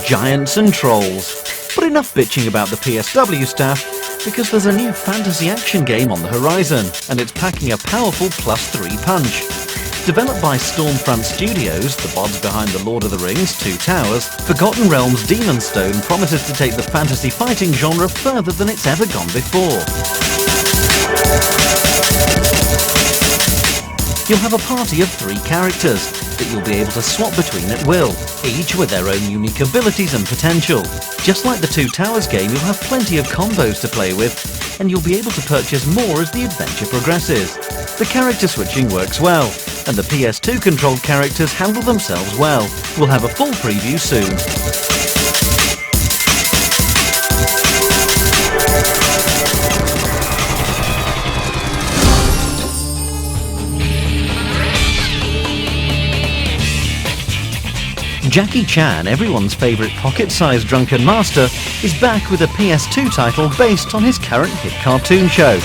giants and trolls. But enough bitching about the PSW staff, because there's a new fantasy action game on the horizon, and it's packing a powerful +3 punch. Developed by Stormfront Studios, the bods behind The Lord of the Rings, Two Towers, Forgotten Realms' Demon's Stone promises to take the fantasy fighting genre further than it's ever gone before. You'll have a party of 3 characters that you'll be able to swap between at will, each with their own unique abilities and potential. Just like the Two Towers game, you'll have plenty of combos to play with, and you'll be able to purchase more as the adventure progresses. The character switching works well, and the PS2 controlled characters handle themselves well. We'll have a full preview soon. Jackie Chan, everyone's favourite pocket-sized drunken master, is back with a PS2 title based on his current hit cartoon show.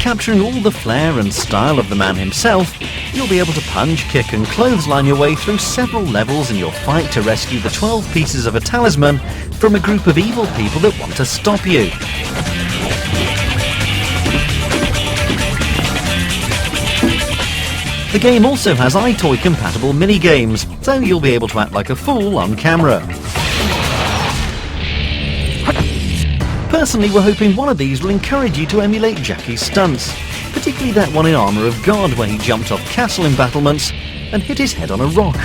Capturing all the flair and style of the man himself, you'll be able to punch, kick and clothesline your way through several levels in your fight to rescue the 12 pieces of a talisman from a group of evil people that want to stop you. The game also has iToy compatible mini-games, so you'll be able to act like a fool on camera. Personally, we're hoping one of these will encourage you to emulate Jackie's stunts, particularly that one in Armour of God where he jumped off castle embattlements and hit his head on a rock.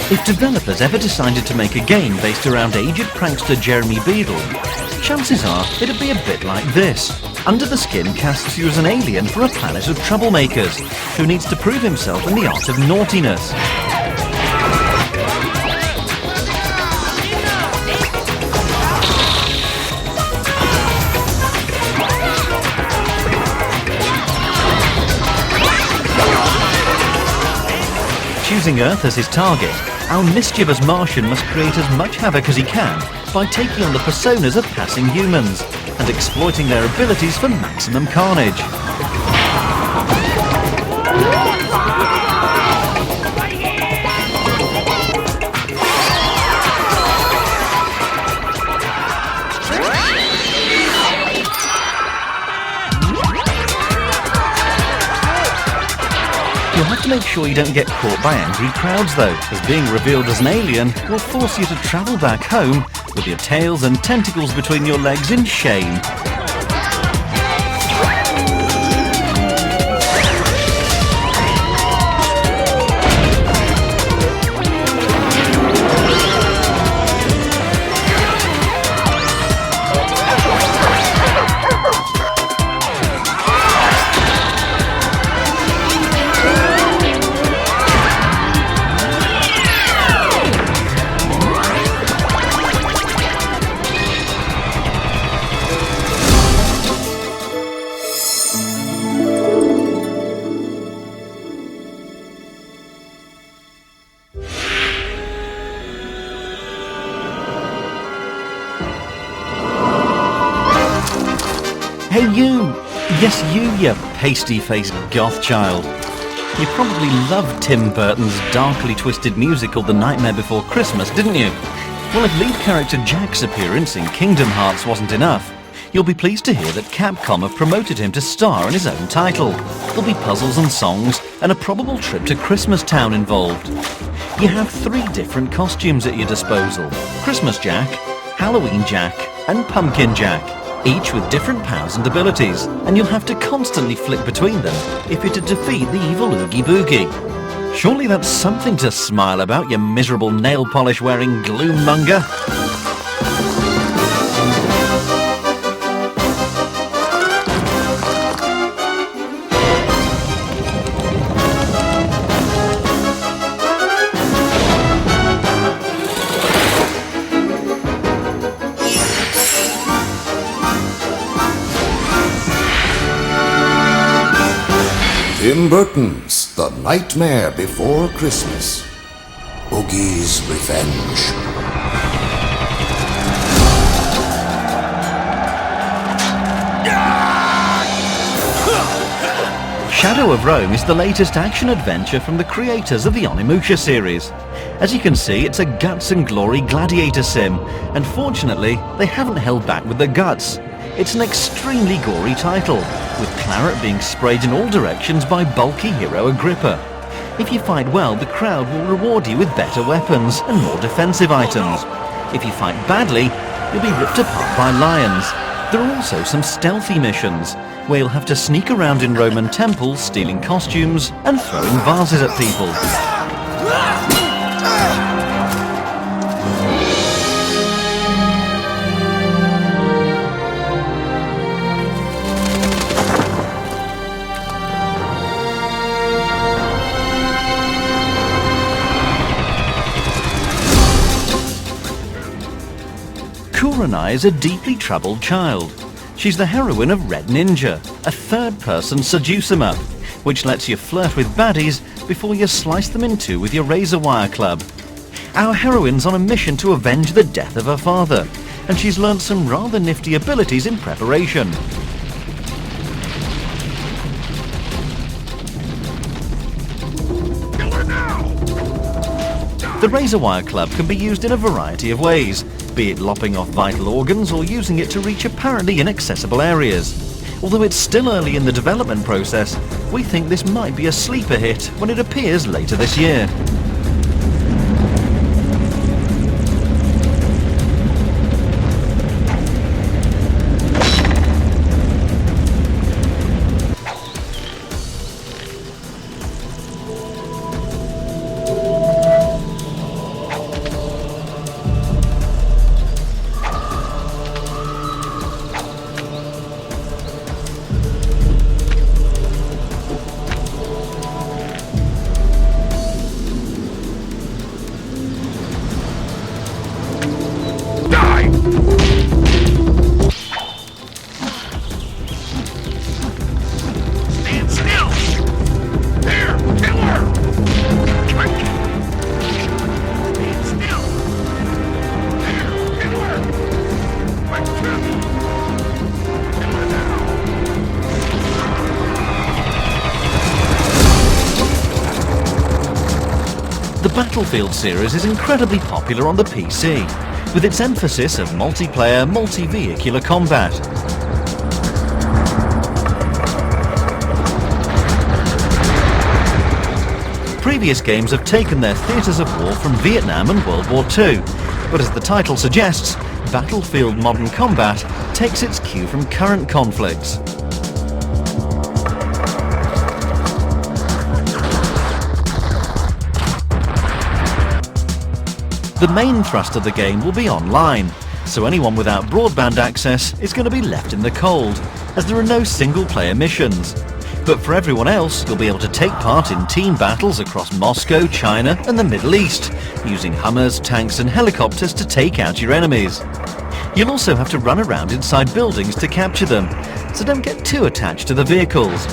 If developers ever decided to make a game based around aged prankster Jeremy Beadle, chances are it'd be a bit like this. Under the Skin casts you as an alien for a planet of troublemakers, who needs to prove himself in the art of naughtiness. Choosing Earth as his target, our mischievous Martian must create as much havoc as he can by taking on the personas of passing humans and exploiting their abilities for maximum carnage. You'll have to make sure you don't get caught by angry crowds though, as being revealed as an alien will force you to travel back home with your tails and tentacles between your legs in shame. Hey you! Yes you pasty-faced goth child. You probably loved Tim Burton's darkly twisted musical The Nightmare Before Christmas, didn't you? Well, if lead character Jack's appearance in Kingdom Hearts wasn't enough, you'll be pleased to hear that Capcom have promoted him to star in his own title. There'll be puzzles and songs, and a probable trip to Christmas Town involved. You have 3 different costumes at your disposal: Christmas Jack, Halloween Jack, and Pumpkin Jack, each with different powers and abilities, and you'll have to constantly flick between them if you're to defeat the evil Oogie Boogie. Surely that's something to smile about, you miserable nail polish wearing gloom monger. Tim Burton's The Nightmare Before Christmas. Boogie's Revenge. Shadow of Rome is the latest action-adventure from the creators of the Onimusha series. As you can see, it's a guts and glory gladiator sim, and fortunately, they haven't held back with the guts. It's an extremely gory title, with claret being sprayed in all directions by bulky hero Agrippa. If you fight well, the crowd will reward you with better weapons and more defensive items. If you fight badly, you'll be ripped apart by lions. There are also some stealthy missions, where you'll have to sneak around in Roman temples stealing costumes and throwing vases at people. Kurenai is a deeply troubled child. She's the heroine of Red Ninja, a third-person seducer, which lets you flirt with baddies before you slice them in two with your razor wire club. Our heroine's on a mission to avenge the death of her father, and she's learned some rather nifty abilities in preparation. The razor wire club can be used in a variety of ways, be it lopping off vital organs or using it to reach apparently inaccessible areas. Although it's still early in the development process, we think this might be a sleeper hit when it appears later this year. The Battlefield series is incredibly popular on the PC, with its emphasis of multiplayer, multi-vehicular combat. Previous games have taken their theatres of war from Vietnam and World War II, but as the title suggests, Battlefield Modern Combat takes its cue from current conflicts. The main thrust of the game will be online, so anyone without broadband access is going to be left in the cold, as there are no single-player missions. But for everyone else, you'll be able to take part in team battles across Moscow, China and the Middle East, using Hummers, tanks and helicopters to take out your enemies. You'll also have to run around inside buildings to capture them, so don't get too attached to the vehicles.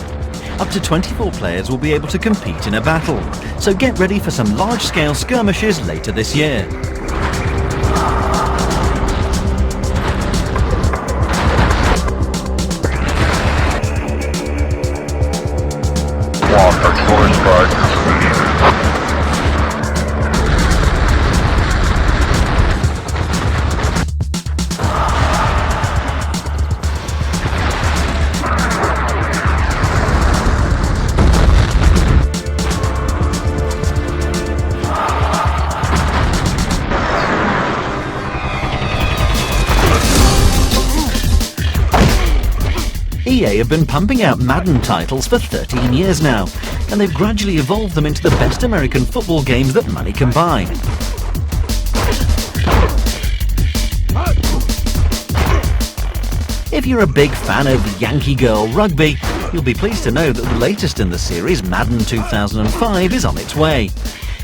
Up to 24 players will be able to compete in a battle, so get ready for some large-scale skirmishes later this year. EA have been pumping out Madden titles for 13 years now, and they've gradually evolved them into the best American football games that money can buy. If you're a big fan of Yankee Girl rugby, you'll be pleased to know that the latest in the series, Madden 2005, is on its way.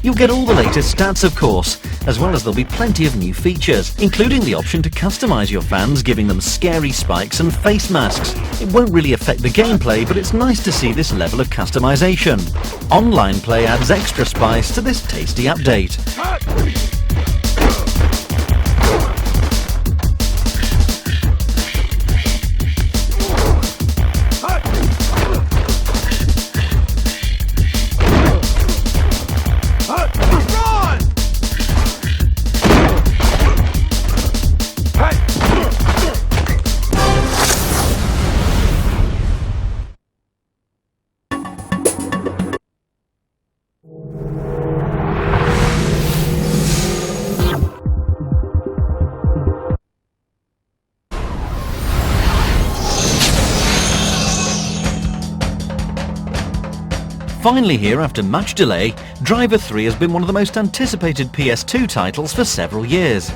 You'll get all the latest stats, of course, as well as there'll be plenty of new features, including the option to customize your fans, giving them scary spikes and face masks. It won't really affect the gameplay, but it's nice to see this level of customization. Online play adds extra spice to this tasty update. Finally here, after much delay, Driver 3 has been one of the most anticipated PS2 titles for several years.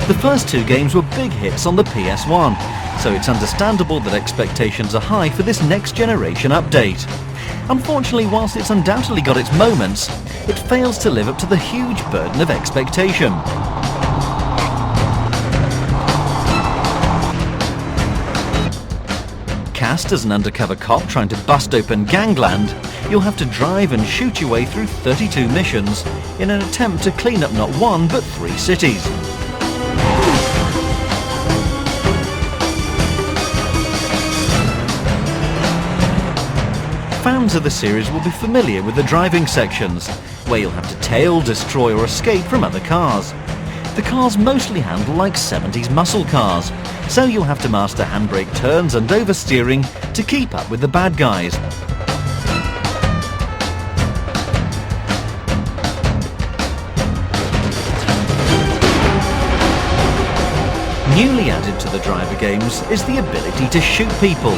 The first two games were big hits on the PS1, so it's understandable that expectations are high for this next generation update. Unfortunately, whilst it's undoubtedly got its moments, it fails to live up to the huge burden of expectation. Cast as an undercover cop trying to bust open gangland, you'll have to drive and shoot your way through 32 missions in an attempt to clean up not one but 3 cities. Fans of the series will be familiar with the driving sections, where you'll have to tail, destroy or escape from other cars. The cars mostly handle like 70s muscle cars, so you'll have to master handbrake turns and oversteering to keep up with the bad guys. Newly added to the driver games is the ability to shoot people.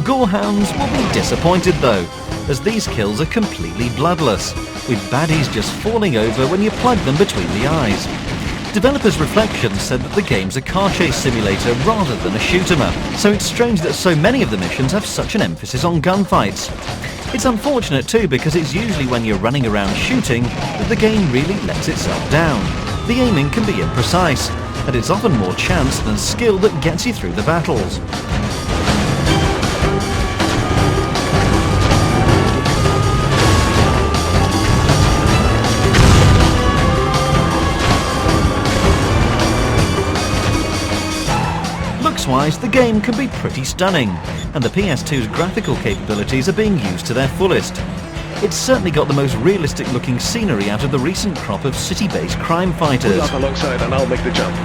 Gorehounds will be disappointed though, as these kills are completely bloodless, with baddies just falling over when you plug them between the eyes. Developers' Reflections said that the game's a car chase simulator rather than a shoot-'em-up, so it's strange that so many of the missions have such an emphasis on gunfights. It's unfortunate too, because it's usually when you're running around shooting that the game really lets itself down. The aiming can be imprecise, and it's often more chance than skill that gets you through the battles. Looks-wise, the game can be pretty stunning, and the PS2's graphical capabilities are being used to their fullest. It's certainly got the most realistic looking scenery out of the recent crop of city-based crime fighters. Pull up alongside and I'll make the jump.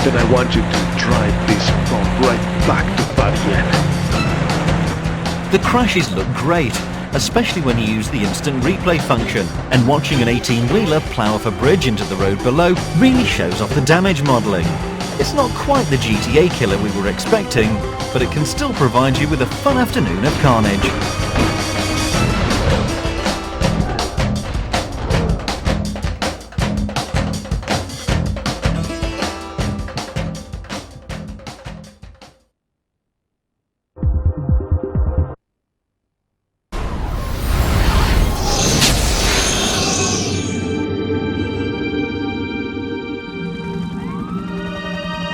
Then I want you to drive this bomb right back to Barrier. The crashes look great, especially when you use the instant replay function, and watching an 18-wheeler plough off a bridge into the road below really shows off the damage modelling. It's not quite the GTA killer we were expecting, but it can still provide you with a fun afternoon of carnage.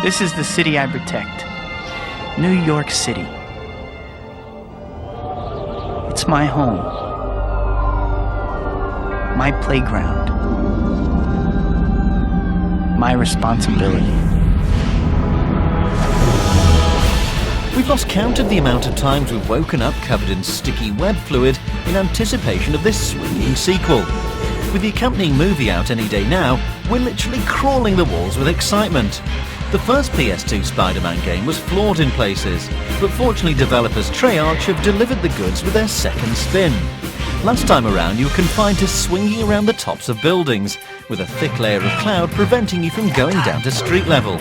This is the city I protect, New York City. It's my home, my playground, my responsibility. We've lost count of the amount of times we've woken up covered in sticky web fluid in anticipation of this swinging sequel. With the accompanying movie out any day now, we're literally crawling the walls with excitement. The first PS2 Spider-Man game was flawed in places, but fortunately developers Treyarch have delivered the goods with their second spin. Last time around you were confined to swinging around the tops of buildings, with a thick layer of cloud preventing you from going down to street level.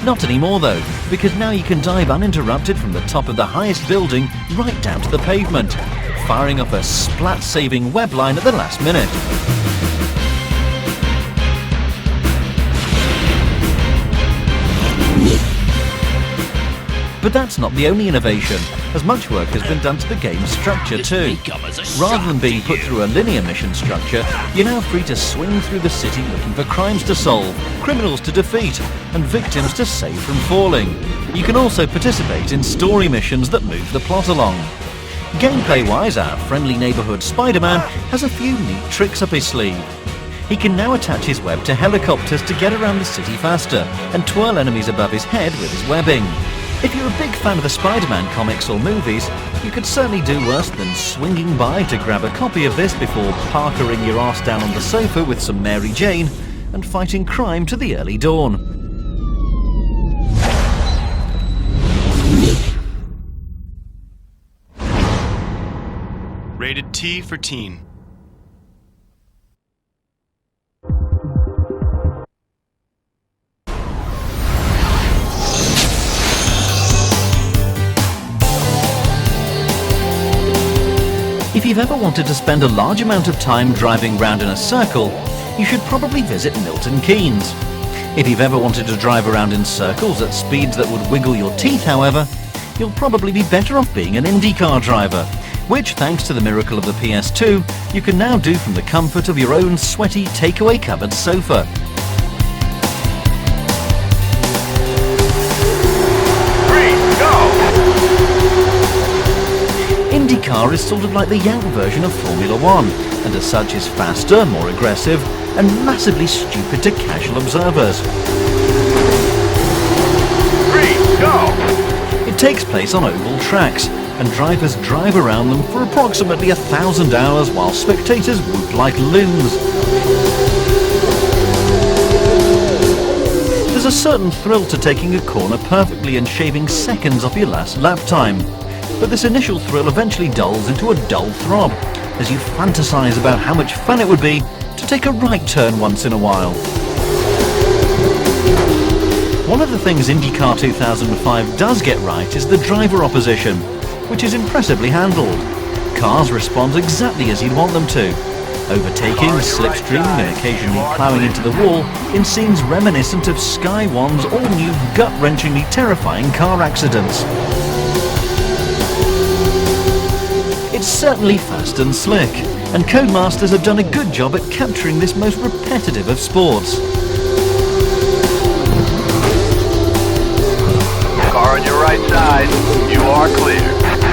Not anymore though, because now you can dive uninterrupted from the top of the highest building right down to the pavement, firing off a splat-saving web line at the last minute. But that's not the only innovation, as much work has been done to the game's structure too. Rather than being put through a linear mission structure, you're now free to swing through the city looking for crimes to solve, criminals to defeat, and victims to save from falling. You can also participate in story missions that move the plot along. Gameplay-wise, our friendly neighbourhood Spider-Man has a few neat tricks up his sleeve. He can now attach his web to helicopters to get around the city faster and twirl enemies above his head with his webbing. If you're a big fan of the Spider-Man comics or movies, you could certainly do worse than swinging by to grab a copy of this before parkering your arse down on the sofa with some Mary Jane and fighting crime to the early dawn. Rated T for teen. If you've ever wanted to spend a large amount of time driving round in a circle, you should probably visit Milton Keynes. If you've ever wanted to drive around in circles at speeds that would wiggle your teeth, however, you'll probably be better off being an IndyCar driver, which, thanks to the miracle of the PS2, you can now do from the comfort of your own sweaty takeaway cupboard sofa. IndyCar is sort of like the young version of Formula One, and as such is faster, more aggressive, and massively stupid to casual observers. 3, go! It takes place on oval tracks, and drivers drive around them for approximately 1,000 hours while spectators whoop like loons. There's a certain thrill to taking a corner perfectly and shaving seconds off your last lap time. But this initial thrill eventually dulls into a dull throb as you fantasize about how much fun it would be to take a right turn once in a while. One of the things IndyCar 2005 does get right is the driver opposition, which is impressively handled. Cars respond exactly as you'd want them to, overtaking, slipstreaming and occasionally ploughing into the wall in scenes reminiscent of Sky One's all-new gut-wrenchingly terrifying car accidents. It's certainly fast and slick, and Codemasters have done a good job at capturing this most repetitive of sports. Car on your right side, you are clear.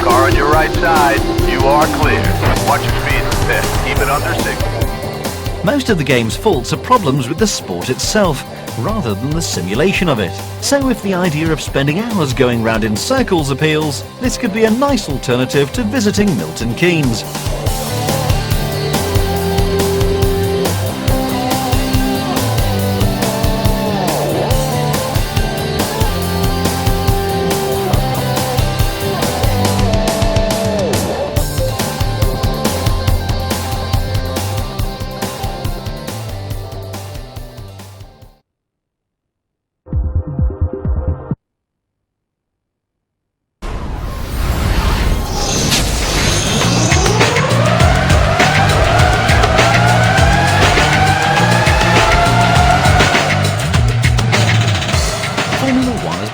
Car on your right side, you are clear. Watch your speed. Keep it under 60. Most of the game's faults are problems with the sport itself, rather than the simulation of it. So if the idea of spending hours going round in circles appeals, this could be a nice alternative to visiting Milton Keynes.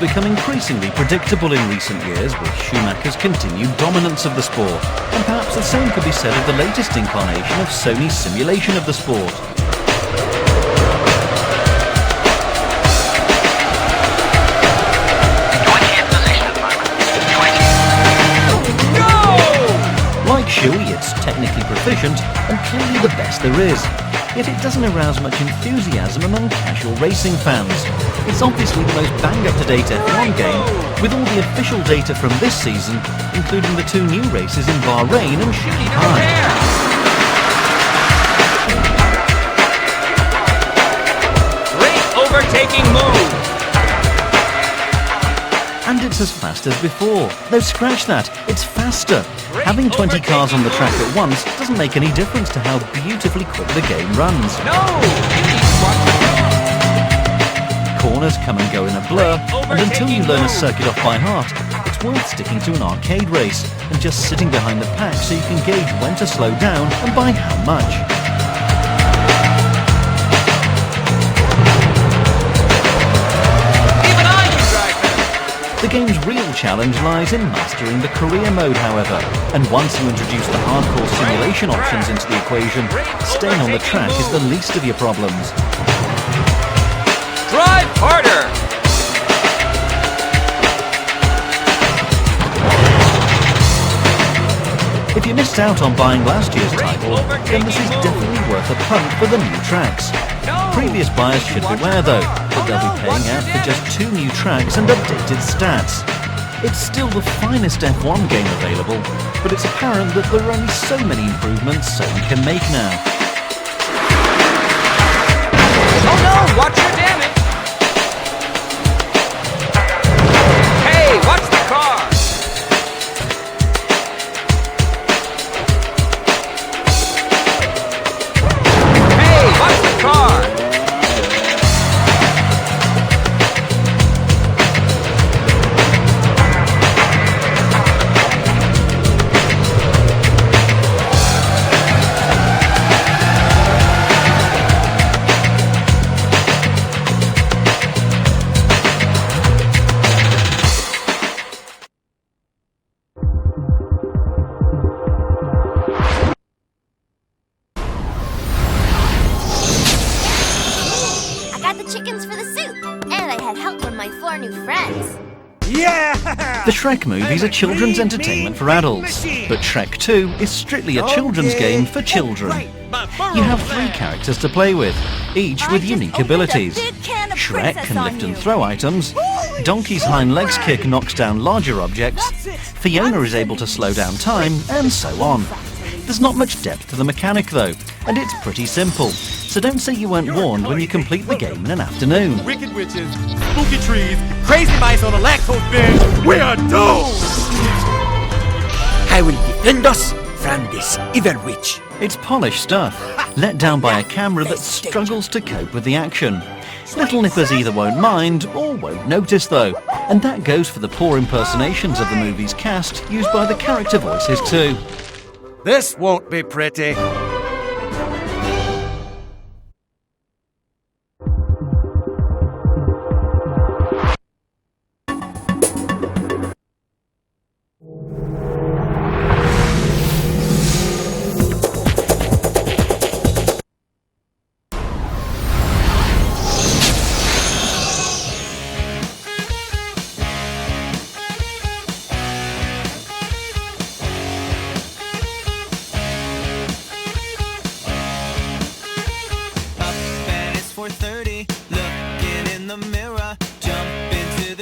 Become increasingly predictable in recent years with Schumacher's continued dominance of the sport, and perhaps the same could be said of the latest incarnation of Sony's simulation of the sport. Like Shui, it's technically proficient and clearly the best there is, yet it doesn't arouse much enthusiasm among casual racing fans. It's obviously the most bang-up-to-date F1 game, with all the official data from this season, including the 2 new races in Bahrain and Shanghai. Great overtaking move! And it's as fast as before. No, scratch that, it's faster. Having 20 cars on the track at once doesn't make any difference to how beautifully quick the game runs. Corners come and go in a blur, and until you learn a circuit off by heart, it's worth sticking to an arcade race and just sitting behind the pack so you can gauge when to slow down and by how much. The game's real real challenge lies in mastering the career mode, however. And once you introduce the hardcore simulation options into the equation, staying on the track is the least of your problems. Drive harder! If you missed out on buying last year's title, then this is definitely worth a punt for the new tracks. Previous buyers should beware though, that they'll be paying out for just 2 new tracks and updated stats. It's still the finest F1 game available, but it's apparent that there are only so many improvements Sony can make now. Oh no! Watch your damage! Hey, watch the car! Hey, watch the car! I got the chickens for the soup, and I had help from my 4 new friends. The Shrek movies are children's entertainment for adults, but Shrek 2 is strictly a children's game for children. You have 3 characters to play with, each with unique abilities. Shrek can lift and throw items, Donkey's hind legs kick knocks down larger objects, Fiona is able to slow down time, and so on. There's not much depth to the mechanic though, and it's pretty simple, so don't say you weren't warned when you complete the game in an afternoon. Wicked witches, spooky trees, crazy mice on a lactose binge. We are doomed! I will defend us from this evil witch. It's polished stuff, let down by a camera that struggles to cope with the action. Little nippers either won't mind or won't notice though, and that goes for the poor impersonations of the movie's cast used by the character voices too. This won't be pretty.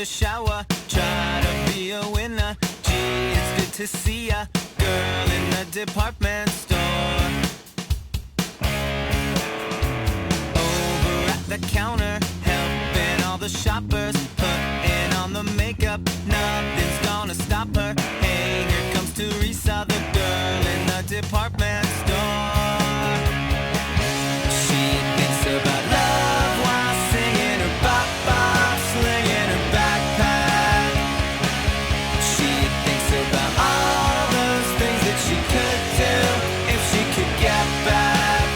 Shower, try to be a winner. Gee, it's good to see ya, girl in the department store. Over at the counter, helping all the shoppers, putting on the makeup. Nothing's gonna stop her. Hey, here comes Teresa, the girl in the department store. She thinks about love while singing her bop bop, slinging her backpack. She thinks about all those things that she could do if she could get back.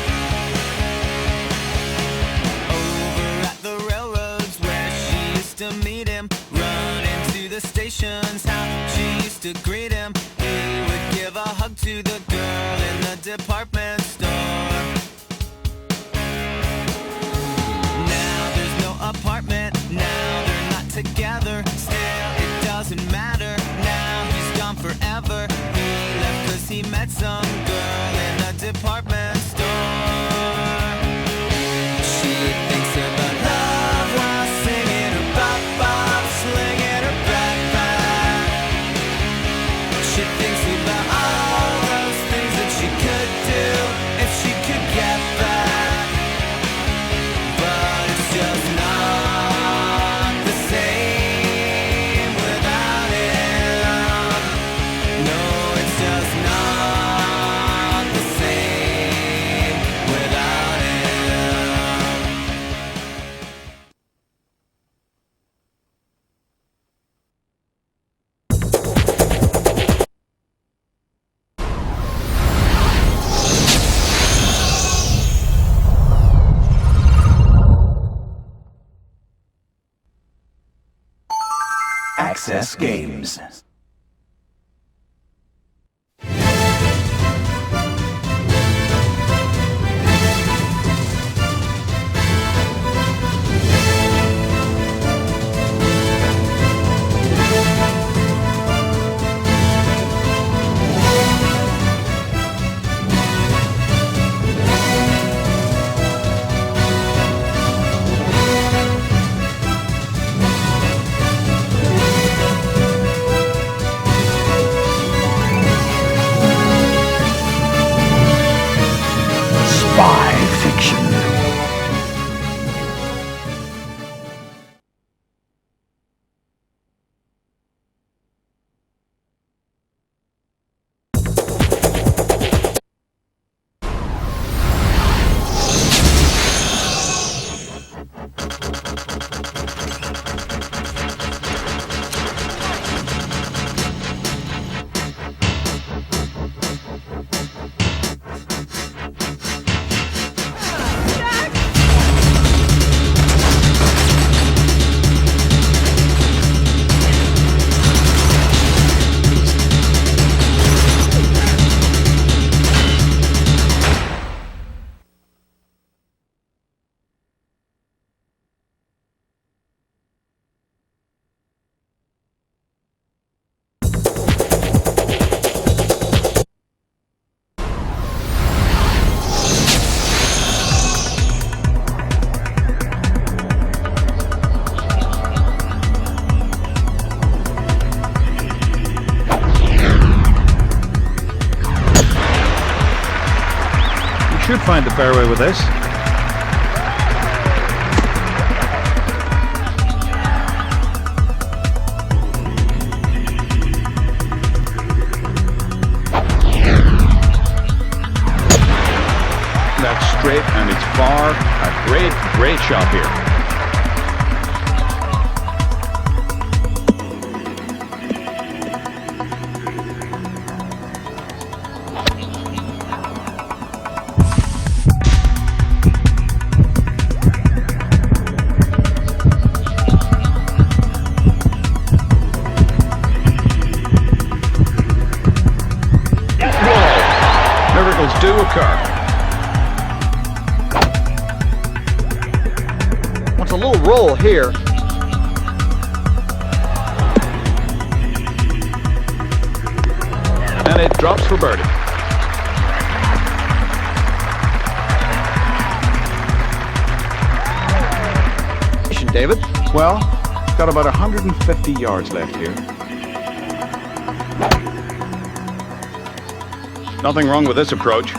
Over at the railroads where she used to meet him, running to the stations, how she used to greet him. He would give a hug to the girl in the department store. Now there's no apartment, now they're not together. Still, it doesn't matter, now he's gone forever. He left cause he met some girl in a department store. She thinks about love while singing her bop bop, slinging her backpack. She thinks about all those things that she could do if she could get back. But it's just not the same without him. No, it's just not the same. Access Games. Spy fiction. Should find the fairway with this. That's straight and it's far. A great shot here. Miracles do occur. Wants a little roll here. And it drops for birdie. David? Well, got about 150 yards left here. Nothing wrong with this approach.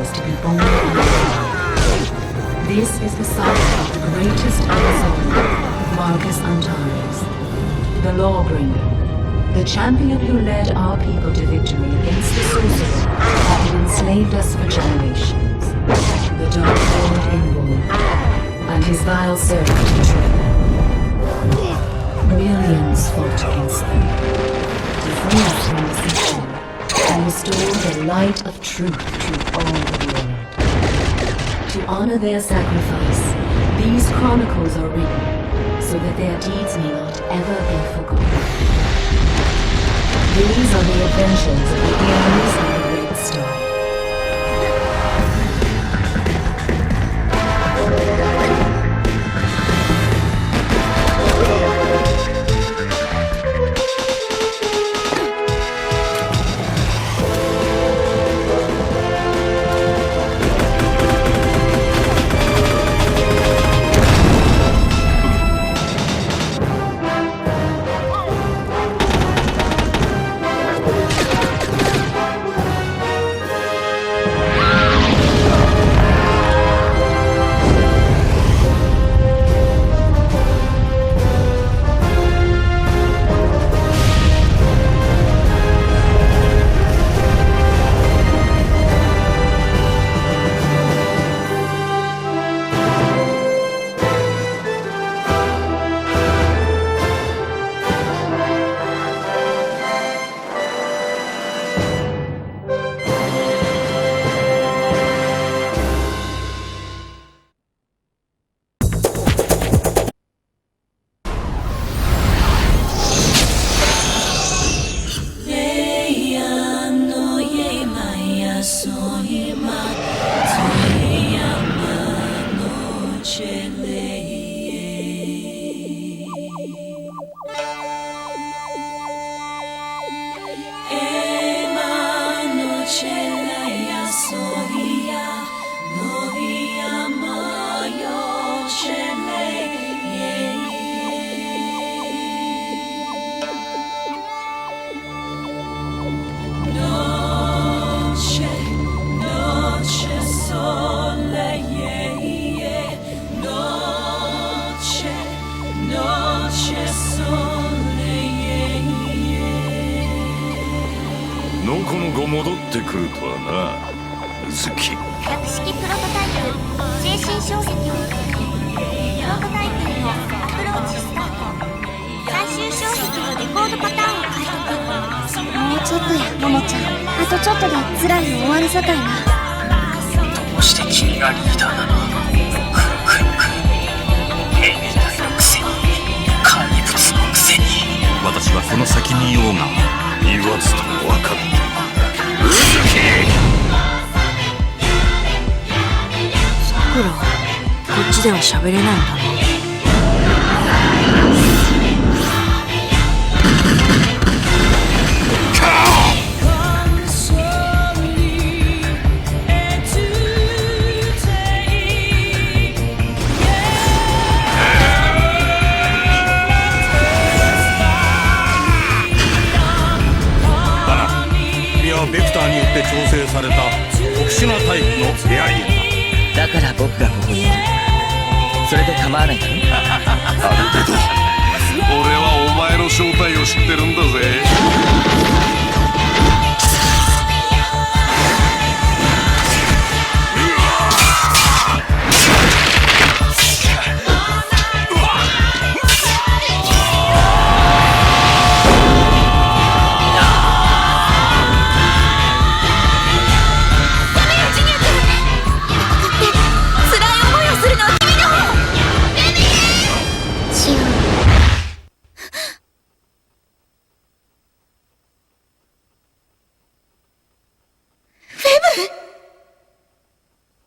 is to be born alive. This is the saga of the greatest Amazon, Marcus Antares, the Lawbringer, the champion who led our people to victory against the sorcerer that had enslaved us for generations, the Dark Lord Inborn, and his vile servant Trevor. Millions fought against them, to free us from deception, and restore the light of truth to all the world. To honor their sacrifice, these chronicles are written, so that their deeds may not ever be forgotten. These are the adventures of the heroes of the Red Star.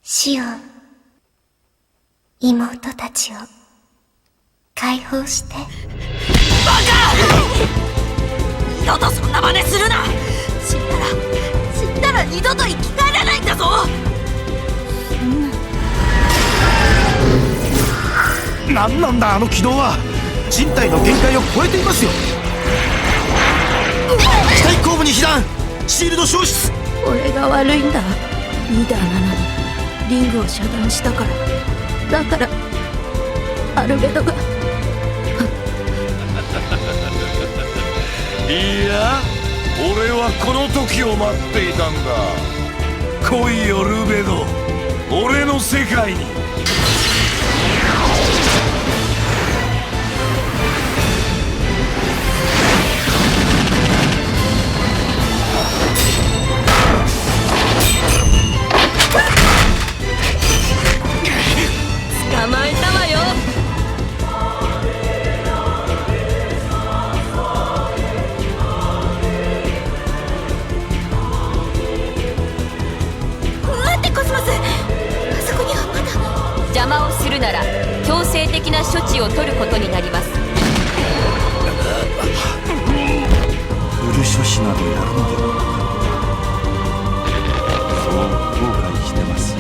シオン、妹たちを解放して。バカ！二度とそんな真似するな。死んだら二度と生き返らないんだぞ。何なんだあの軌道は。人体の限界を超えていますよ。機体後部に被弾、シールド消失。俺が悪いんだ。リーダーなのにリングを遮断したから。だからアルベドがいや、俺はこの時を待っていたんだ。来いよルベド、俺の世界に。捕まえたわよ。待ってコスモス、あそこにはまだ。邪魔をするなら強制的な処置を取ることになります。フル処置などやるのでは。そう後悔してますよ。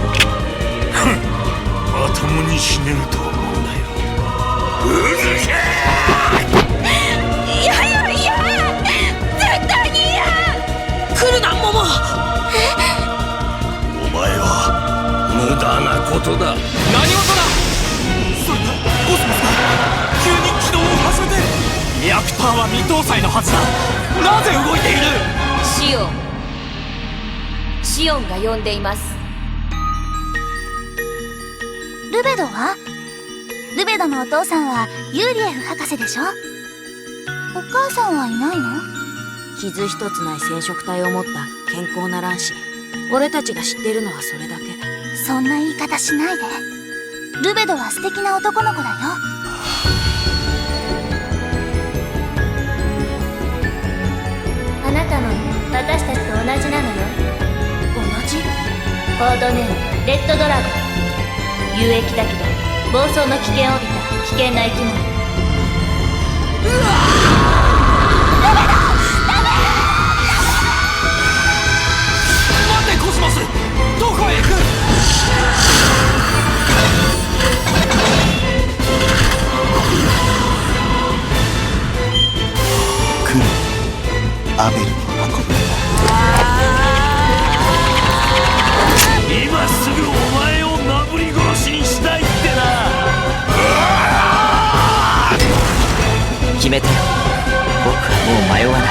まともに死ねると思うなよ。うるせいやいやいや、絶対に嫌。来るなモモ。お前は無駄なことだ。何事だ。それだ、コスモスが急に起動を始めて。リアクターは未搭載のはずだ。なぜ動いている。シオンが呼んでいます。ルベドは？ルベドのお父さんはユーリエフ博士でしょ。お母さんはいないの？傷一つない染色体を持った健康な卵子。俺たちが知ってるのはそれだけ。そんな言い方しないで。ルベドは素敵な男の子だよ。あなたも私たちと同じなのよ。同じ？コードネームレッドドラゴン。有益だけど暴走の危険を帯びた危険な生き物。うわ待ってコスモス、どこへ行く。来る、アベルに運ぶんだ。今すぐお前をなぶり殺しにしたいってな。決めてよ。僕はもう迷わない。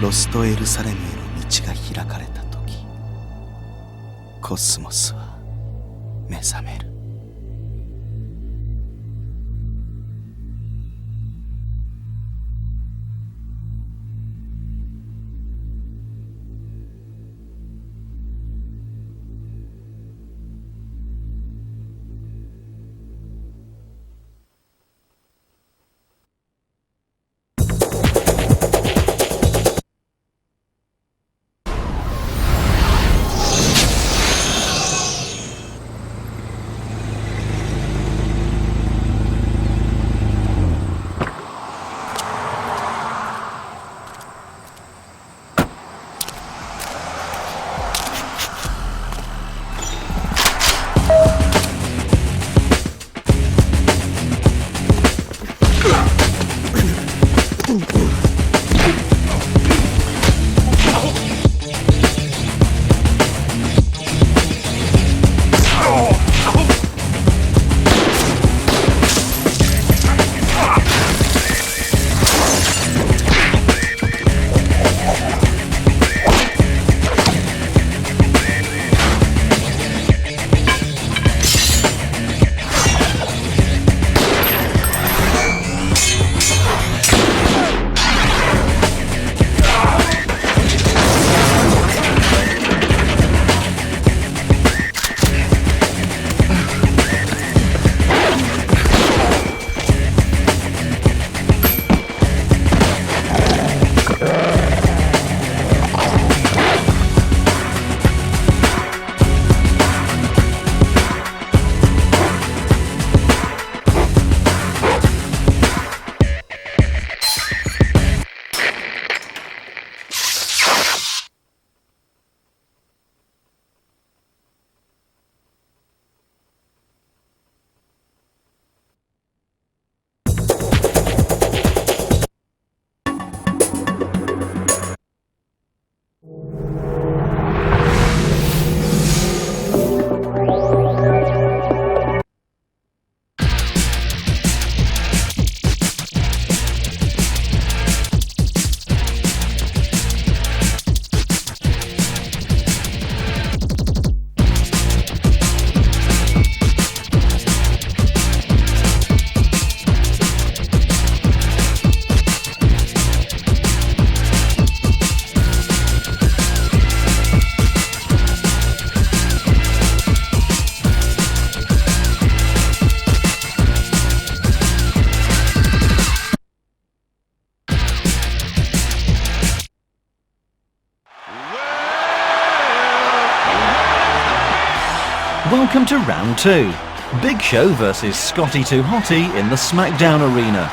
ロストエルサレムへの道が開かれた時、コスモスは目覚める。Welcome to round 2. Big Show versus Scotty 2 Hotty in the SmackDown arena.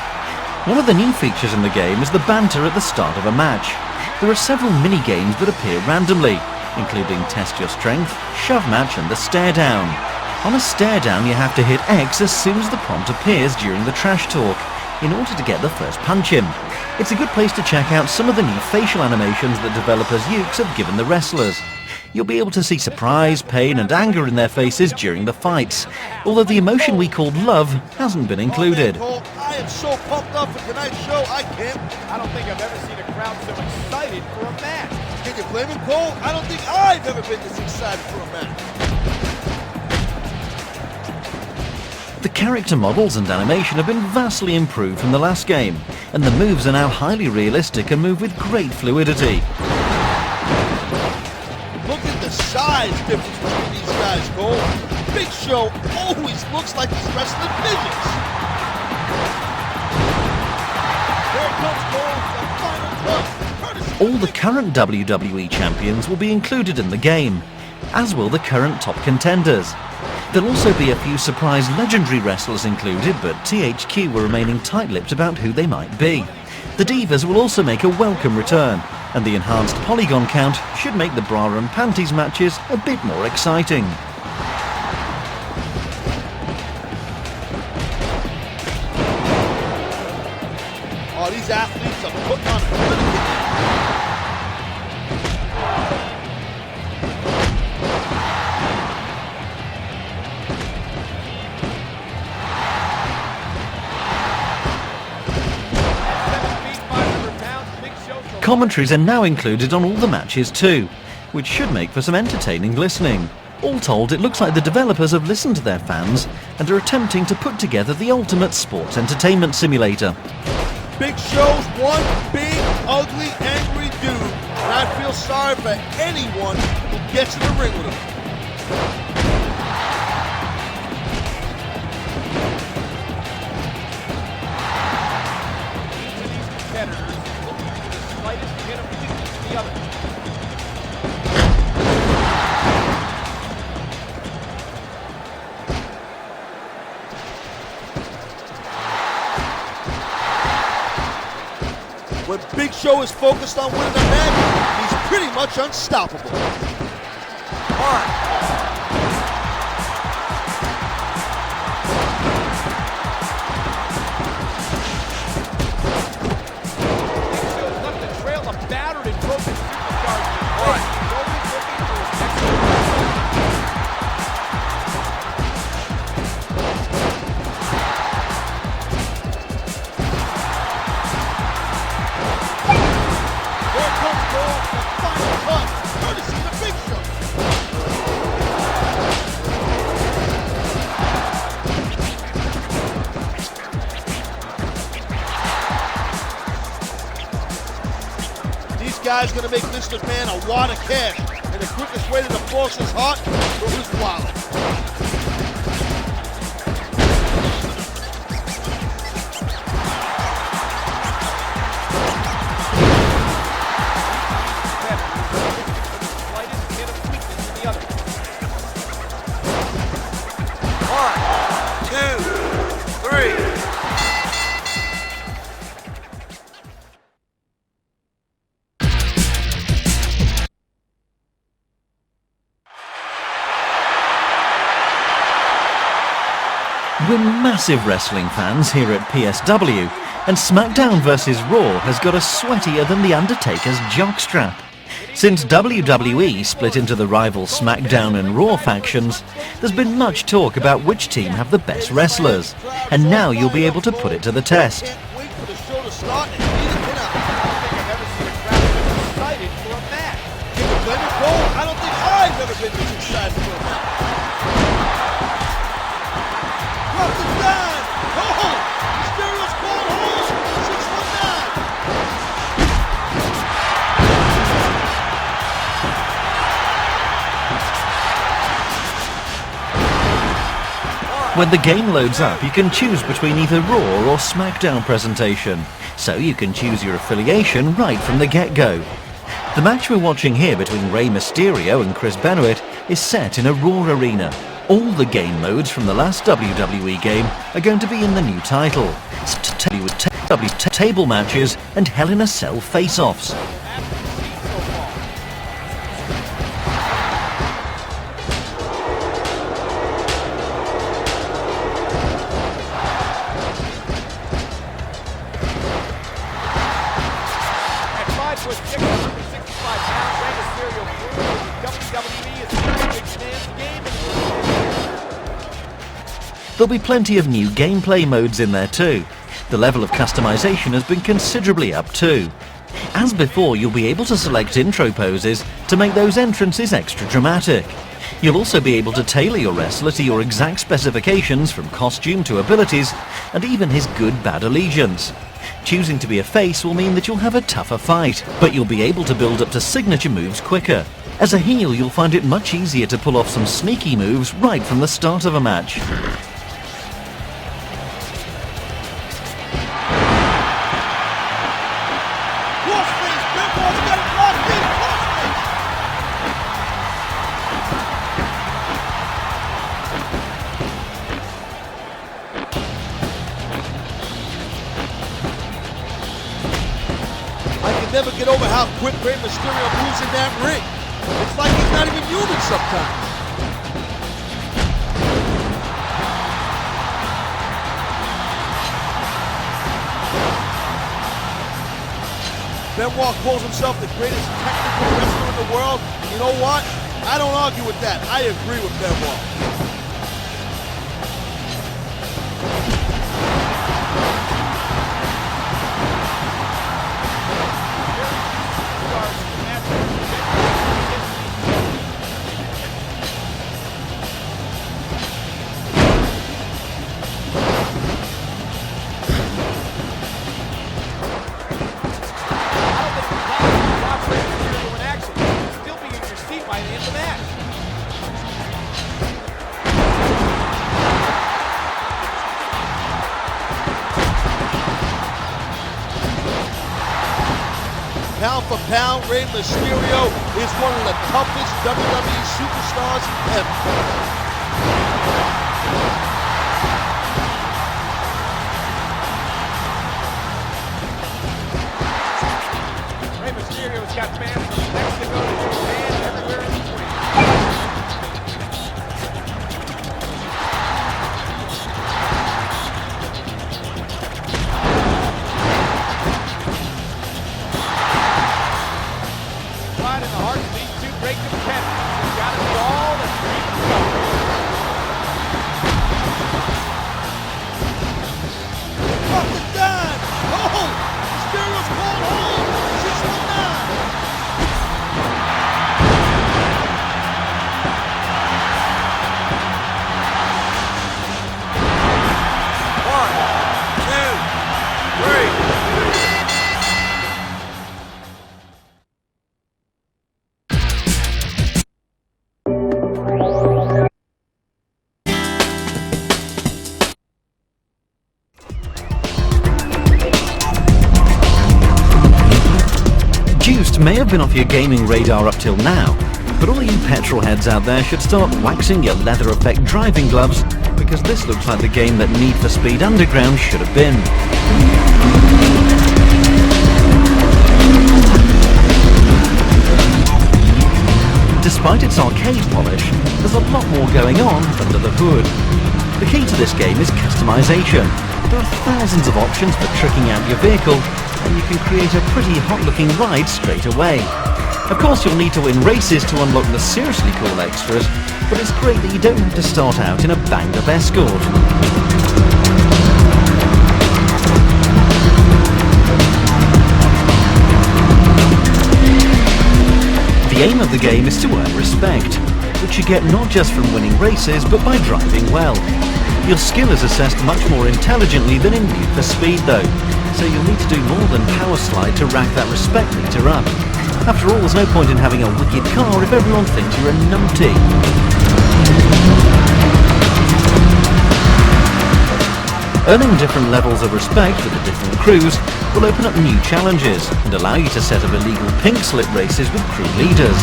One of the new features in the game is the banter at the start of a match. There are several mini-games that appear randomly, including Test Your Strength, Shove Match and the Stare Down. On a stare down you have to hit X as soon as the prompt appears during the trash talk, in order to get the first punch in. It's a good place to check out some of the new facial animations that developers Ukes have given the wrestlers. You'll be able to see surprise, pain and anger in their faces during the fights, although the emotion we called love hasn't been included. I am so pumped up for tonight's show, I can't. I don't think I've ever seen a crowd so excited for a match. Can you blame him, Cole? I don't think I've ever been this excited for a match. The character models and animation have been vastly improved from the last game, and the moves are now highly realistic and move with great fluidity. Look at the size difference between these guys, Cole. Big Show always looks like he's wrestling midgets. There comes Cole, the final touch. All the current WWE champions will be included in the game, as will the current top contenders. There'll also be a few surprise legendary wrestlers included, but THQ were remaining tight-lipped about who they might be. The Divas will also make a welcome return, and the enhanced polygon count should make the bra and panties matches a bit more exciting. Oh, these athletes are putting on a good game. Commentaries are now included on all the matches too, which should make for some entertaining listening. All told, it looks like the developers have listened to their fans and are attempting to put together the ultimate sports entertainment simulator. Big Show's one big, ugly, angry dude, and I feel sorry for anyone who gets in the ring with him. When Big Show is focused on winning a match, he's pretty much unstoppable. All right. Big Show's left a trail of battered and broken superstars. All right. Guy's gonna make Mr. McMahon a wad of cash, and the quickest way to divorce his heart through his wallet. We're massive wrestling fans here at PSW, and SmackDown vs Raw has got us sweatier than The Undertaker's jockstrap. Since WWE split into the rival SmackDown and Raw factions, there's been much talk about which team have the best wrestlers, and now you'll be able to put it to the test. Wait for the show to start and see the winner. I don't think I've ever seen a crowd this excited for a match. Can you blame it, Cole? I don't think I've ever been this excited for a match. Drop the dime! Cole! Mysterio's called home! 619! When the game loads up, you can choose between either Raw or SmackDown presentation, so you can choose your affiliation right from the get-go. The match we're watching here between Rey Mysterio and Chris Benoit is set in a Raw arena. All the game modes from the last WWE game are going to be in the new title. With table matches and Hell in a Cell face-offs. There'll be plenty of new gameplay modes in there too. The level of customization has been considerably up too. As before, you'll be able to select intro poses to make those entrances extra dramatic. You'll also be able to tailor your wrestler to your exact specifications, from costume to abilities, and even his good-bad allegiance. Choosing to be a face will mean that you'll have a tougher fight, but you'll be able to build up to signature moves quicker. As a heel, you'll find it much easier to pull off some sneaky moves right from the start of a match. Never get over how quick Rey Mysterio moves in that ring. It's like he's not even human sometimes. Benoit calls himself the greatest technical wrestler in the world. You know what? I don't argue with that. I agree with Benoit. Pound for pound, Rey Mysterio is one of the toughest WWE superstars ever. Rey Mysterio's got fans from Mexico to Japan and everywhere in between. May have been off your gaming radar up till now, but all you petrol heads out there should start waxing your leather effect driving gloves, because this looks like the game that Need for Speed Underground should have been. Despite its arcade polish, there's a lot more going on under the hood. The key to this game is customization. There are thousands of options for tricking out your vehicle, and you can create a pretty hot-looking ride straight away. Of course, you'll need to win races to unlock the seriously cool extras, but it's great that you don't have to start out in a banged-up Escort. The aim of the game is to earn respect, which you get not just from winning races, but by driving well. Your skill is assessed much more intelligently than in Need for Speed though, so you'll need to do more than power slide to rack that respect meter up. After all, there's no point in having a wicked car if everyone thinks you're a numpty. Earning different levels of respect with the different crews will open up new challenges and allow you to set up illegal pink slip races with crew leaders.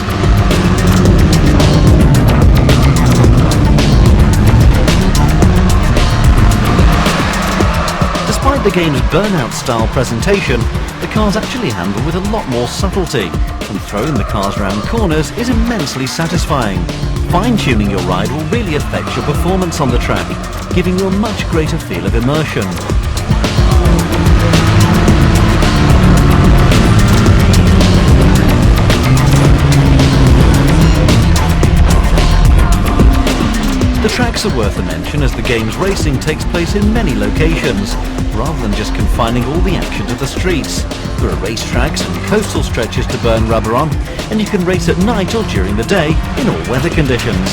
the game's Burnout-style presentation, the cars actually handle with a lot more subtlety, and throwing the cars around corners is immensely satisfying. Fine-tuning your ride will really affect your performance on the track, giving you a much greater feel of immersion. The tracks are worth a mention as the game's racing takes place in many locations, rather than just confining all the action to the streets. There are racetracks and coastal stretches to burn rubber on, and you can race at night or during the day in all weather conditions.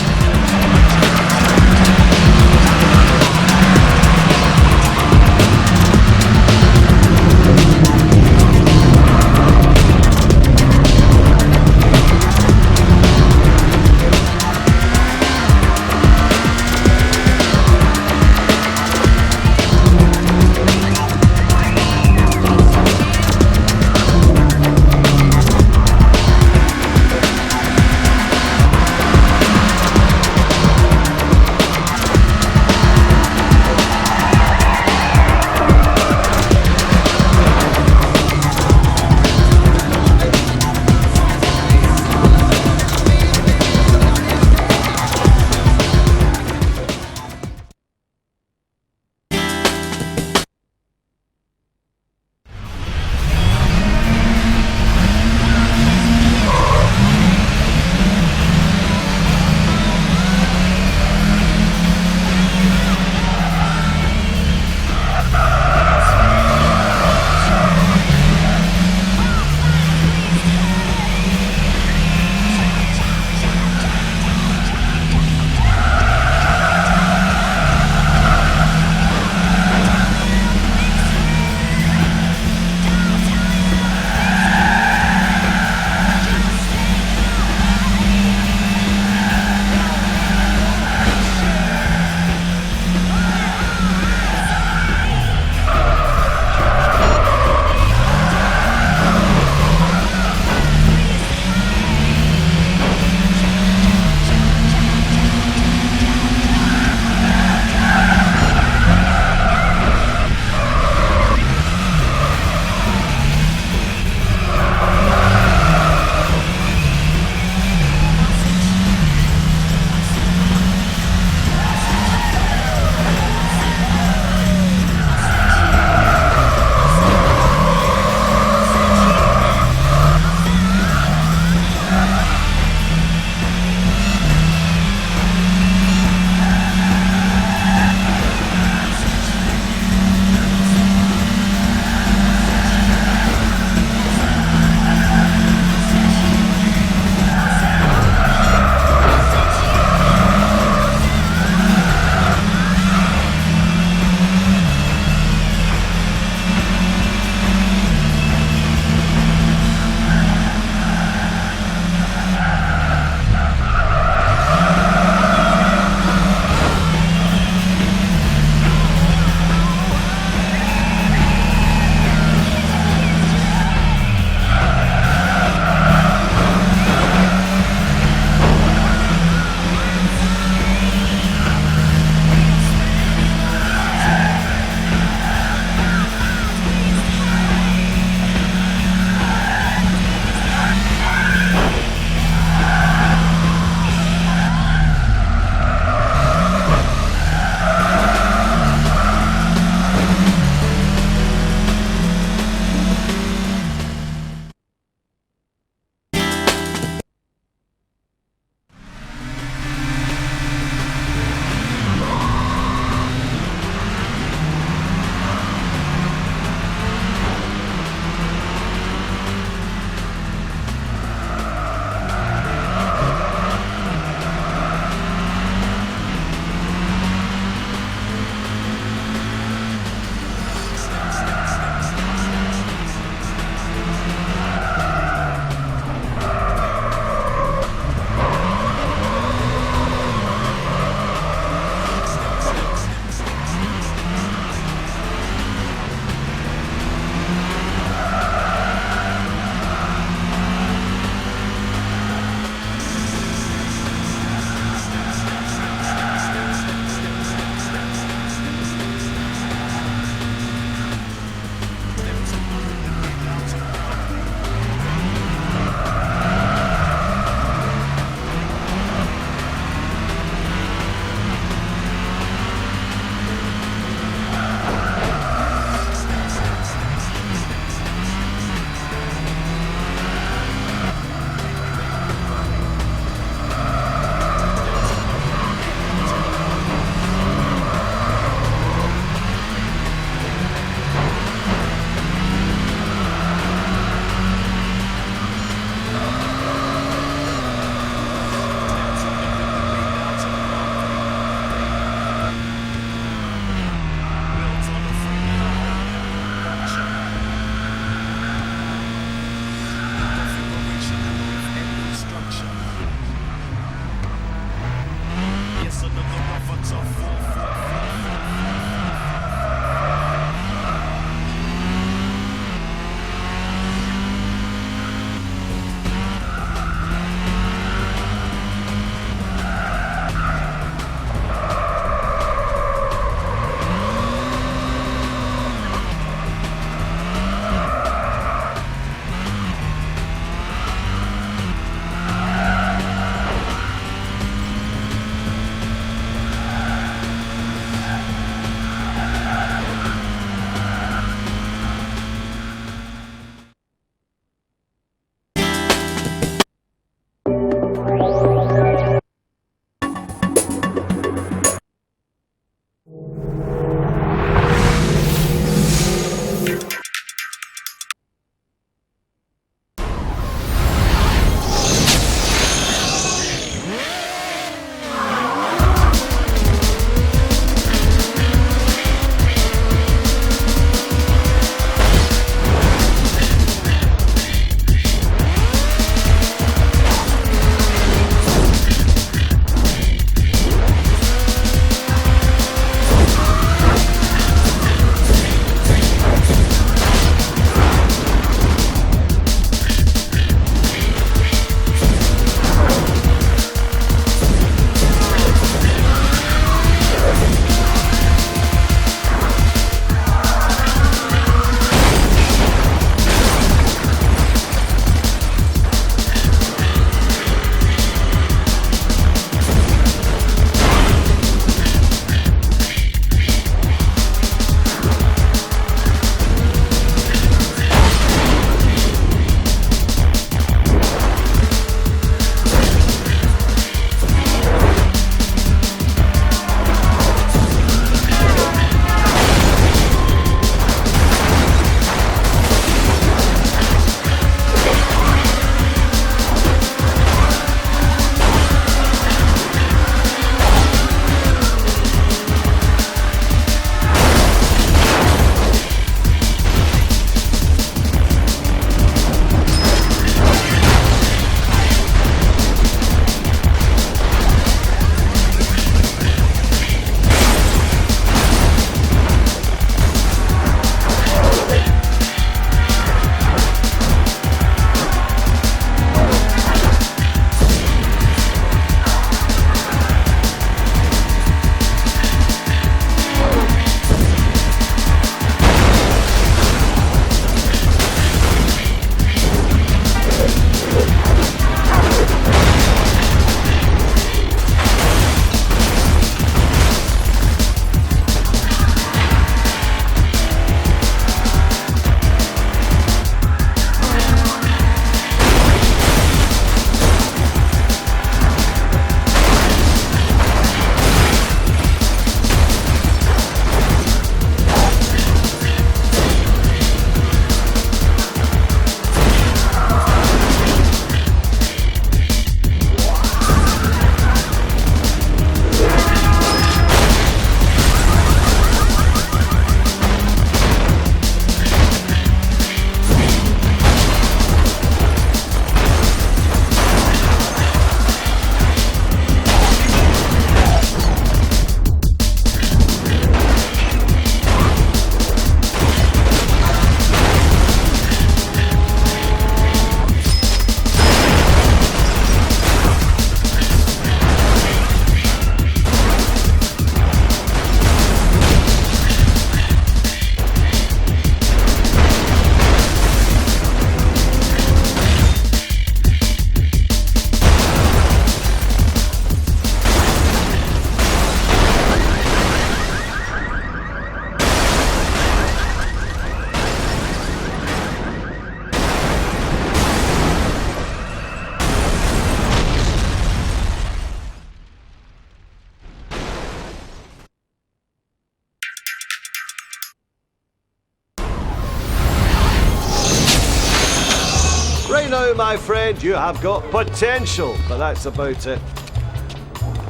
now, my friend. You have got potential, but that's about it.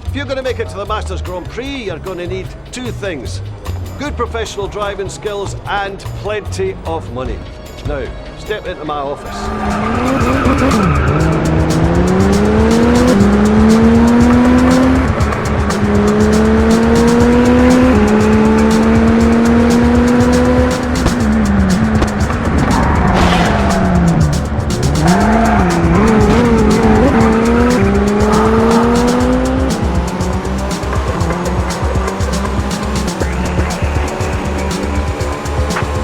If you're going to make it to the Masters Grand Prix, you're going to need two things. Good professional driving skills and plenty of money. Now, step into my office.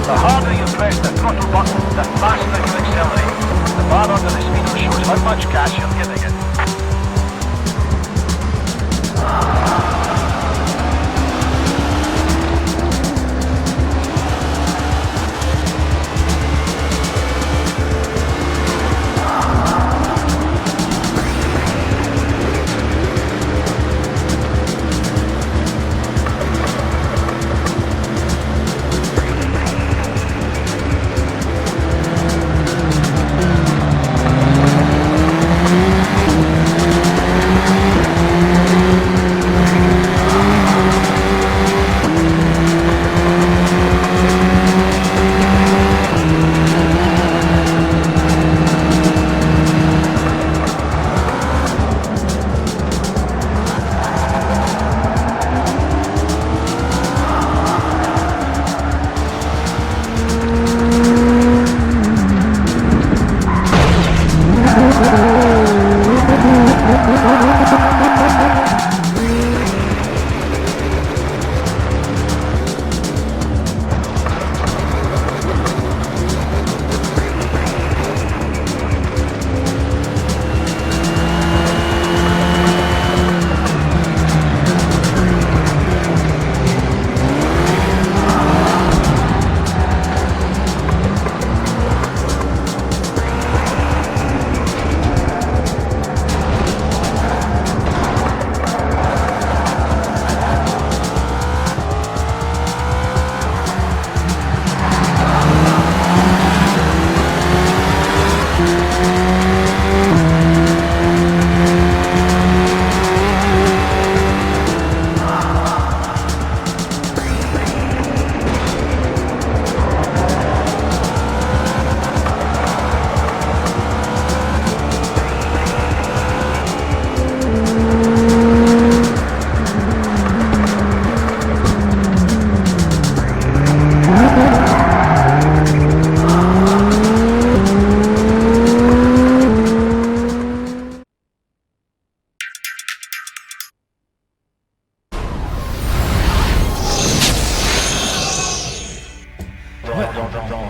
The harder you press the throttle button, the faster you accelerate. The bar under the speedo shows how much gas you're giving it.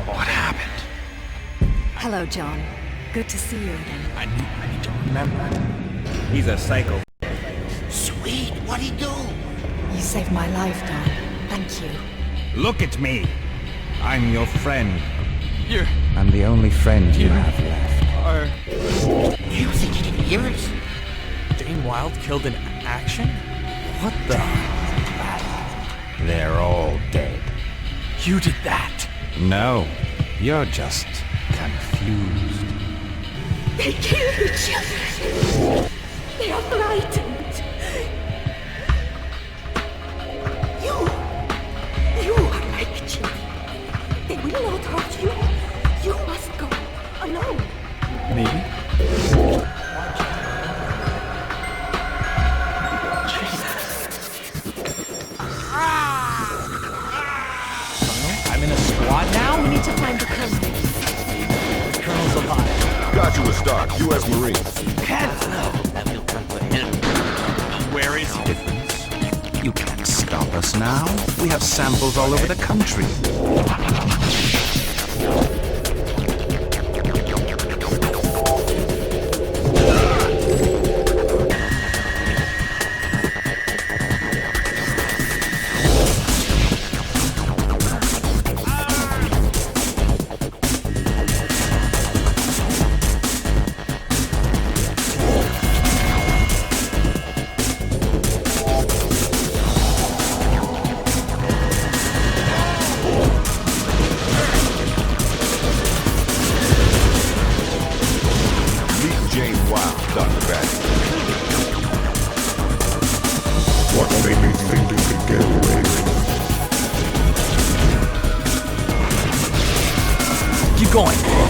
What happened? Hello, John. Good to see you again. I need to remember. He's a psycho. Sweet, what'd he do? You saved my life, Don. Thank you. Look at me. I'm your friend. I'm the only friend you have left. You think he can hear us? Dane Wilde killed in action? What the? They're all dead. You did that? No, you're just confused. They kill the children. They are frightened. You are like children. They will not hurt you. You must go alone. Maybe. I'm in a squad now? We need to find the colonel. The colonel's alive. Got you a start, U.S. Marines. Where is he? You can't stop us now. We have samples all over the country. you going?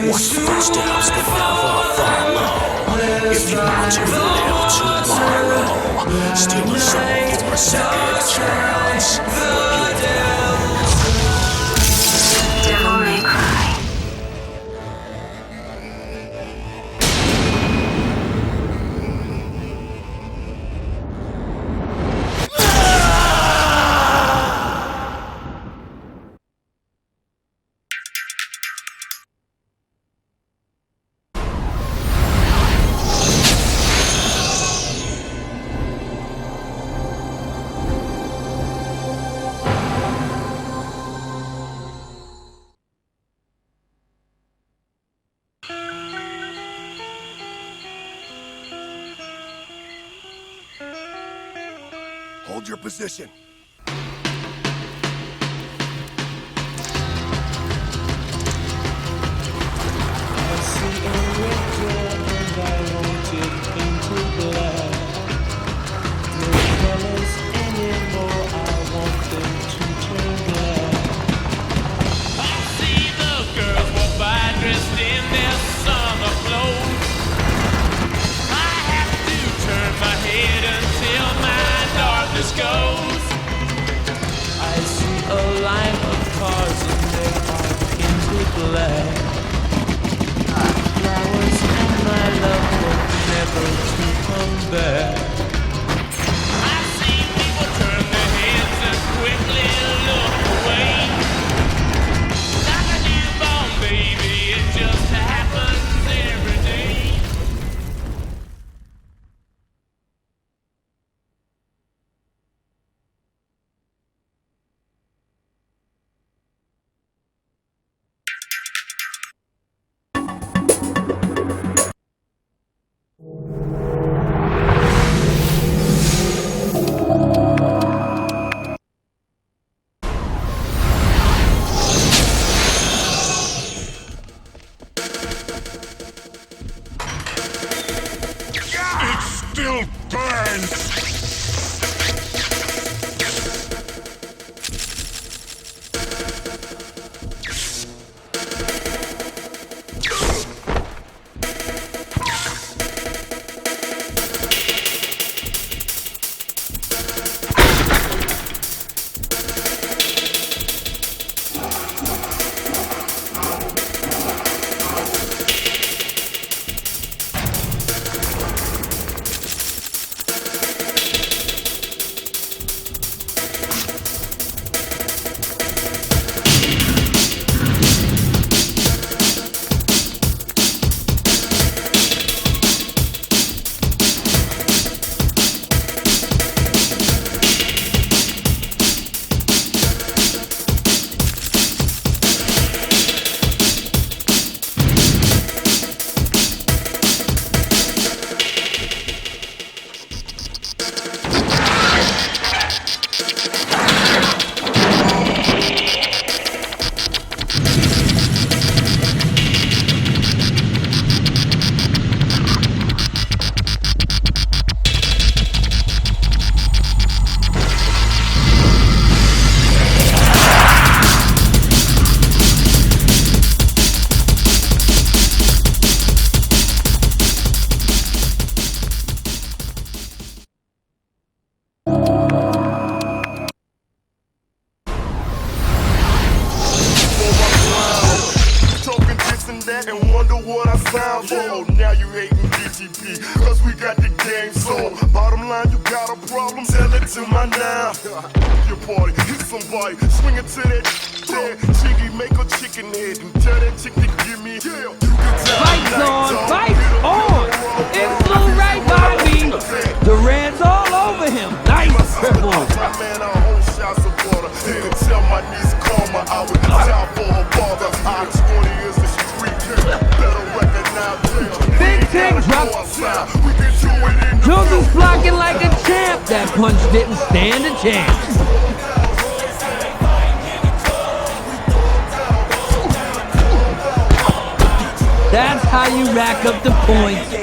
What's the footstep? footsteps that never follow. If you want to live tomorrow, steal a soul for a second chance. Devil May Cry. Hold your position. I see a red door and I want it into black. No colors anymore, I want them to turn black. I see the girls walk by dressed in their summer clothes. I have to turn my head until my darkness goes. I see a line of cars and they are painted black. Flowers and my love hope never to come back. I see people turn their heads and quickly look away. Like a newborn baby, it just happens every day. It still burns! And wonder what I sound for. Now you hating DTP, cause we got the game sold. Bottom line, you got a problem, tell it to my now. Your party, hit somebody, swing it to that dead. Chiggy, make a chicken head and tell that chick to give me hell. You can tell Fights on, fights on! It flew right by me! The red's all over him. Nice triple! My man, a whole shots of water. You can tell my niece Karma, I was down for her father. I 20 years of street king, better recognize jail. Big Ting drop. Josie's blocking like a champ. That punch didn't stand a chance. That's how you rack up the points.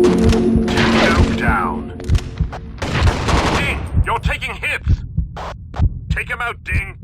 Nuke down. Ding, you're taking hits. Take him out, Ding.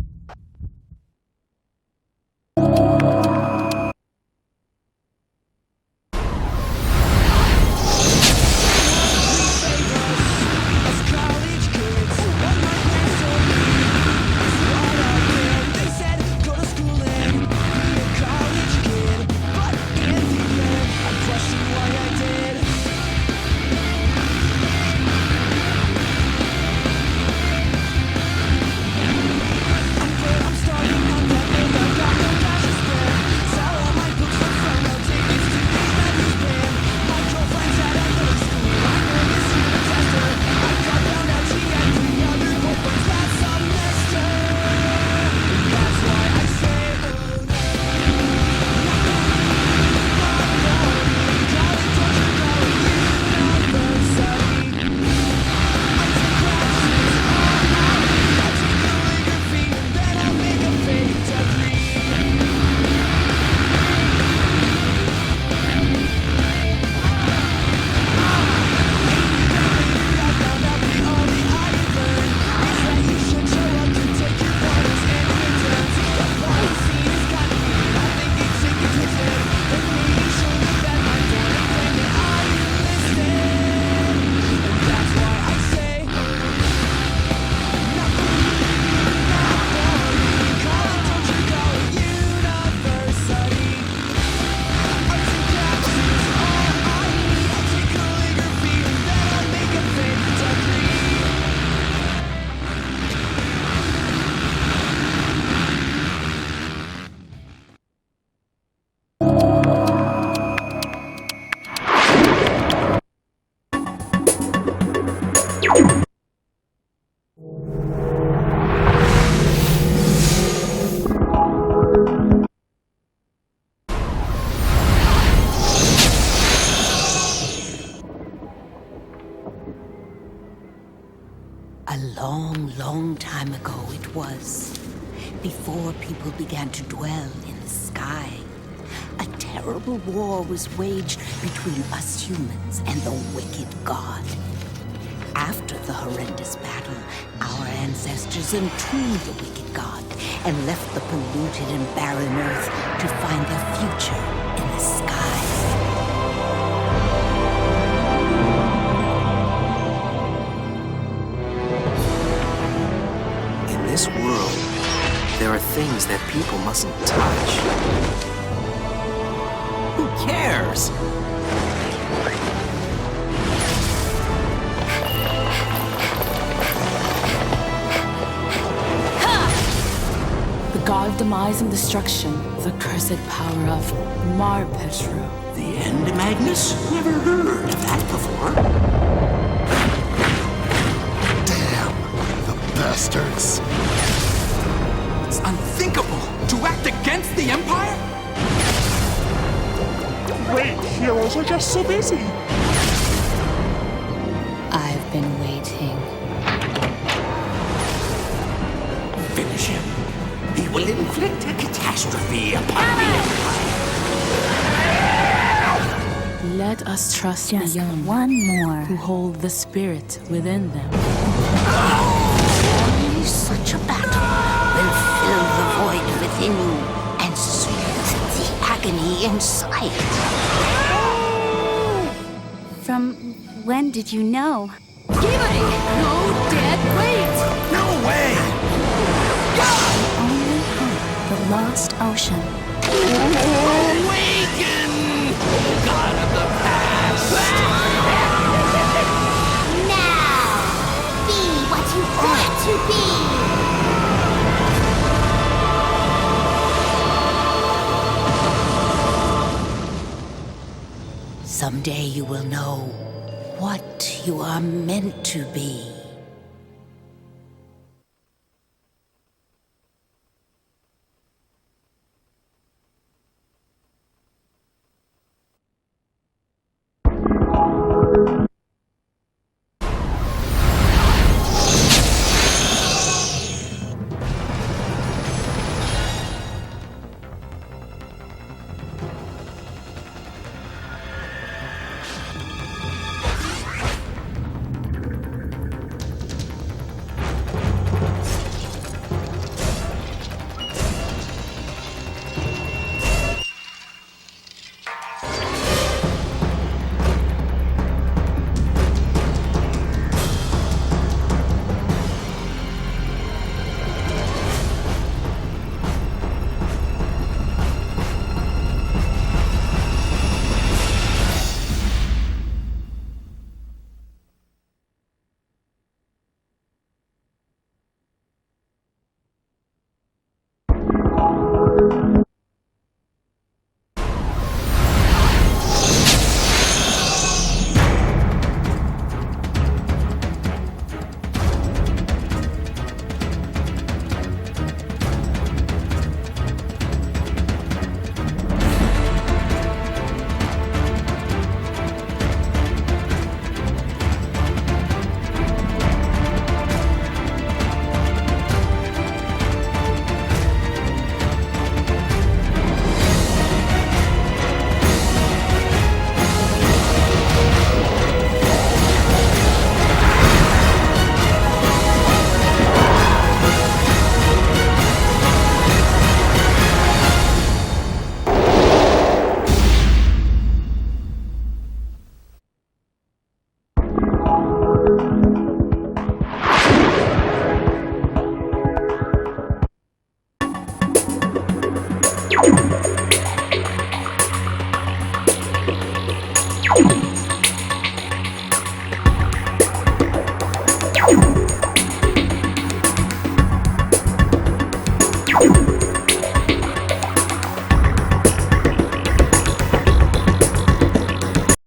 A long, long time ago it was, before people began to dwell in the sky. A terrible war was waged between us humans and the wicked god. After the horrendous battle, our ancestors entombed the wicked god and left the polluted and barren earth to find their future in the skies. In this world, there are things that people mustn't touch. Who cares? The god of demise and destruction, the cursed power of Mar-Petru. The end, Magnus? Never heard of that before. Damn, the bastards. It's unthinkable to act against the Empire? Great heroes are just so busy. I've been waiting. Finish him. He will inflict a catastrophe upon the Empire. Let us trust Just the young one more. who hold the spirit within them. Only such a battle will fill the void within you and soothe the agony inside. From when did you know? Gimli! No dead weight! No way! Only hope, the lost ocean. Awaken! God of the past! Now, be what you want to be. Someday you will know what you are meant to be.